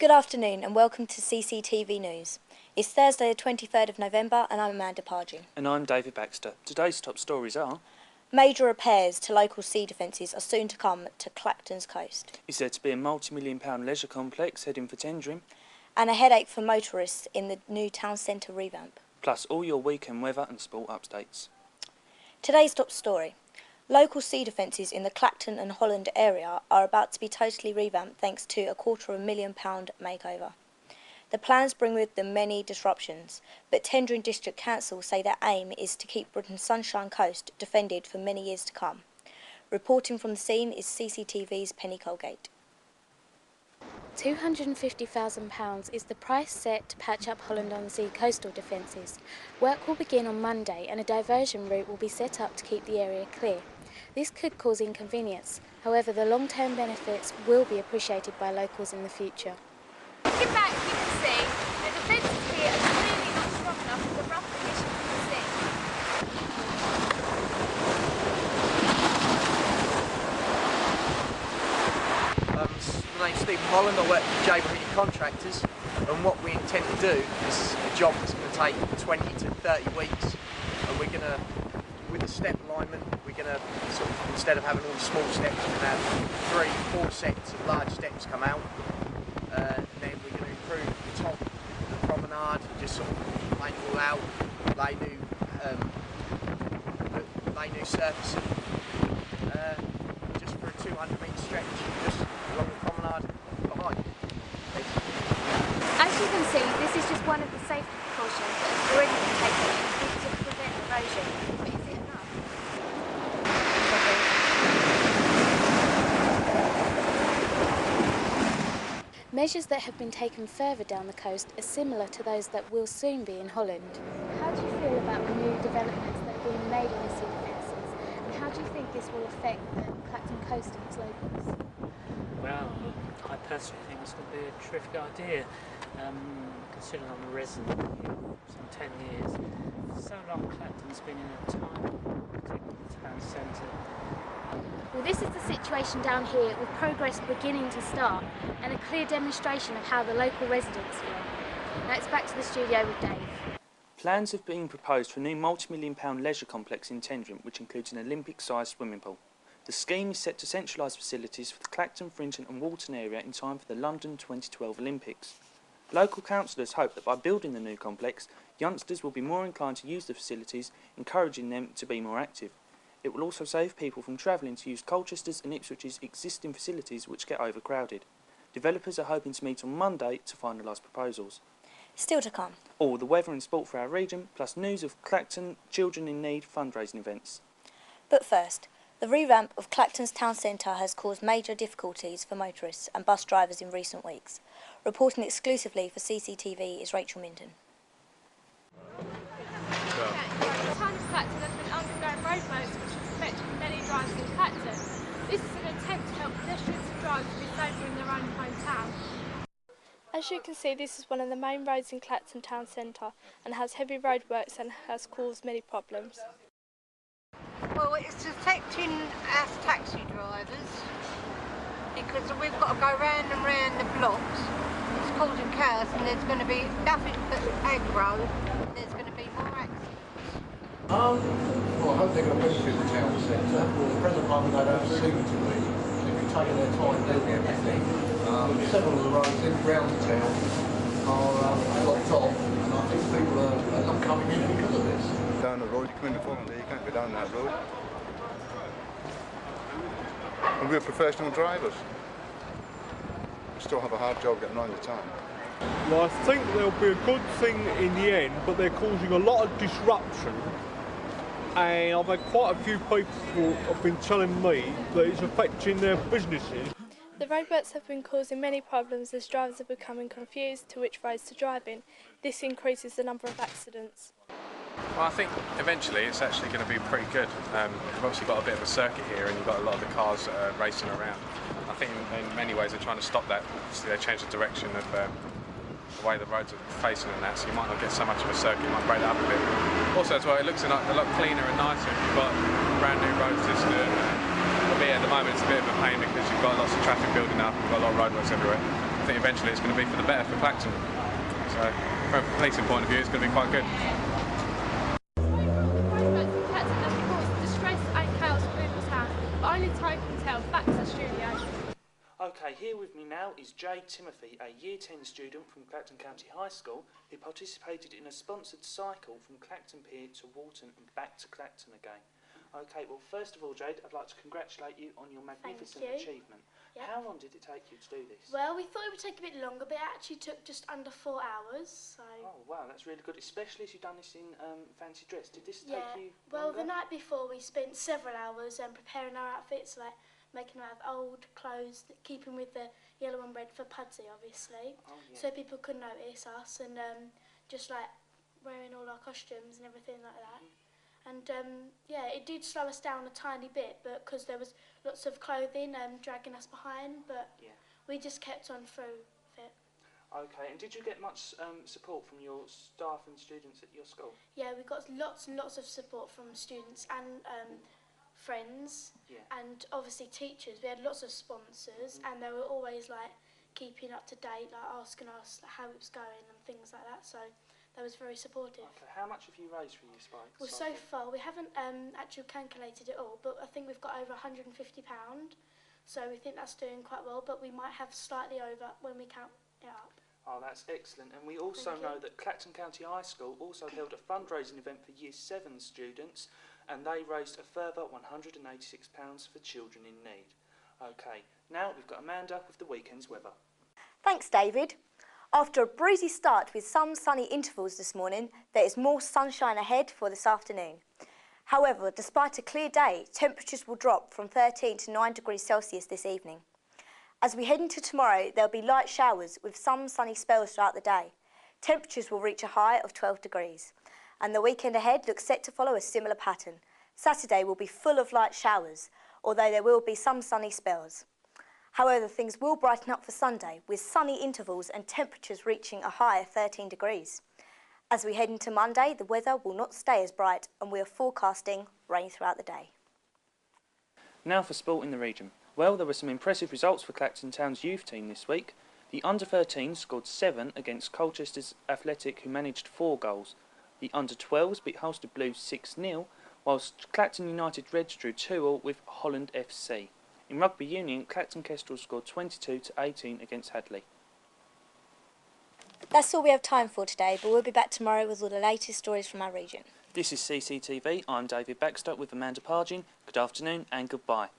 Good afternoon and welcome to CCTV News. It's Thursday the 23rd of November and I'm Amanda Pardew. And I'm David Baxter. Today's top stories are: major repairs to local sea defences are soon to come to Clacton's coast. Is there to be a multi-million-pound leisure complex heading for tendering? And a headache for motorists in the new town centre revamp. Plus all your weekend weather and sport updates. Today's top story. Local sea defences in the Clacton and Holland area are about to be totally revamped thanks to a £250,000 makeover. The plans bring with them many disruptions, but Tendring District Council say their aim is to keep Britain's Sunshine Coast defended for many years to come. Reporting from the scene is CCTV's Penny Colgate. £250,000 is the price set to patch up Holland-on-Sea coastal defences. Work will begin on Monday and a diversion route will be set up to keep the area clear. This could cause inconvenience, however the long-term benefits will be appreciated by locals in the future. Looking back, you can see the defences here are clearly not strong enough for the rough conditions of the sea. My name's Stephen Holland, I work for J Contractors, and what we intend to do is a job that's going to take 20 to 30 weeks, and we're going to, with the step alignment, we're going to sort of, instead of having all the small steps, we're going to have 3-4 sets of large steps come out, and then we're going to improve the top of the promenade, just sort of paint it all out, lay new surfacing, just for a 200-metre stretch, just along the promenade behind. As you can see, this is just one of the safety precautions that have already been taken to prevent erosion. But is it enough? Measures that have been taken further down the coast are similar to those that will soon be in Holland. How do you feel about the new developments that are being made on the sea defences, and how do you think this will affect the Clacton coast and its locals? Well, I personally think it's going to be a terrific idea, considering I'm a resident here for some 10 years. For so long Clacton's been in a time, particularly the town centre. Well, this is the situation down here, with progress beginning to start and a clear demonstration of how the local residents feel. Now it's back to the studio with Dave. Plans have been proposed for a new multi-million-pound leisure complex in Tendring, which includes an Olympic-sized swimming pool. The scheme is set to centralise facilities for the Clacton, Frinton and Walton area in time for the London 2012 Olympics. Local councillors hope that by building the new complex, youngsters will be more inclined to use the facilities, encouraging them to be more active. It will also save people from travelling to use Colchester's and Ipswich's existing facilities, which get overcrowded. Developers are hoping to meet on Monday to finalise proposals. Still to come. All the weather and sport for our region, plus news of Clacton Children in Need fundraising events. But first, the revamp of Clacton's town centre has caused major difficulties for motorists and bus drivers in recent weeks. Reporting exclusively for CCTV is Rachel Minton. The town of Clacton has been undergoing road modes which has affected many drivers in Clacton. This is an attempt to help pedestrians and drivers be safer in their own hometown. As you can see, this is one of the main roads in Clacton town centre and has heavy roadworks and has caused many problems. Well, it's affecting us taxi drivers because we've got to go round and round the blocks. It's causing chaos and there's going to be nothing but aggro and there's going to be more accidents. Well, I hope they're going to benefit the town centre. The present moment they don't seem to be. They've been taking their time doing everything. Several of the roads in around the town are blocked off and I think people are not coming in because of this. Down the road, you come in the front there, you can't go down that road. And we're professional drivers. We still have a hard job getting around the town. Well, I think there'll be a good thing in the end, but they're causing a lot of disruption. And I've had quite a few people have been telling me that it's affecting their businesses. The roadworks have been causing many problems as drivers are becoming confused to which roads to drive in. This increases the number of accidents. Well, I think eventually it's actually going to be pretty good. We've obviously got a bit of a circuit here and you've got a lot of the cars racing around. I think in many ways they're trying to stop that. Obviously they changed the direction of the way the roads are facing and that, so you might not get so much of a circuit, you might break that up a bit. Also as well, it looks a lot cleaner and nicer if you've got a brand new road system. Albeit at the moment it's a bit of a pain because you've got lots of traffic building up, you've got a lot of roadworks everywhere. think eventually it's going to be for the better for Clacton. So from a policing point of view, it's going to be quite good. Distress and chaos in people's hands, but only time can tell. Back to the studio. Okay, here with me now is Jade Timothy, a Year 10 student from Clacton County High School who participated in a sponsored cycle from Clacton Pier to Walton and back to Clacton again. Okay, well first of all Jade, I'd like to congratulate you on your magnificent achievement. Yep. How long did it take you to do this? Well, we thought it would take a bit longer, but it actually took just under 4 hours. So. Oh wow, that's really good, especially as you've done this in fancy dress. Did this Yeah. take you Well, longer? the night before we spent several hours preparing our outfits, like making them out of old clothes, keeping with the yellow and red for Pudsey, obviously, so people could notice us, and just like wearing all our costumes and everything like that. And yeah, it did slow us down a tiny bit, but because there was lots of clothing dragging us behind, but we just kept on through it. Okay, and did you get much support from your staff and students at your school? Yeah, we got lots and lots of support from students and friends, and obviously teachers. We had lots of sponsors, and they were always like keeping up to date, like asking us how it was going and things like that. So that was very supportive. Okay, how much have you raised for your spike? Well, so far we haven't actually calculated it all, but I think we've got over £150. So we think that's doing quite well, but we might have slightly over when we count it up. Oh, that's excellent. And we also know that Clacton County High School also held a fundraising event for Year 7 students, and they raised a further £186 for children in need. Okay, now we've got Amanda with the weekend's weather. Thanks, David. After a breezy start with some sunny intervals this morning, there is more sunshine ahead for this afternoon. However, despite a clear day, temperatures will drop from 13 to 9 degrees Celsius this evening. As we head into tomorrow, there will be light showers with some sunny spells throughout the day. Temperatures will reach a high of 12 degrees. And the weekend ahead looks set to follow a similar pattern. Saturday will be full of light showers, although there will be some sunny spells. However, things will brighten up for Sunday, with sunny intervals and temperatures reaching a high of 13 degrees. As we head into Monday, the weather will not stay as bright, and we are forecasting rain throughout the day. Now for sport in the region. Well, there were some impressive results for Clacton Town's youth team this week. The under-13s scored 7 against Colchester's Athletic, who managed 4 goals. The under-12s beat Holsted Blues 6-0, whilst Clacton United Reds drew 2-2 with Holland FC. In rugby union, Clacton Kestrel scored 22-18 against Hadley. That's all we have time for today, but we'll be back tomorrow with all the latest stories from our region. This is CCTV. I'm David Baxter with Amanda Pargin. Good afternoon and goodbye.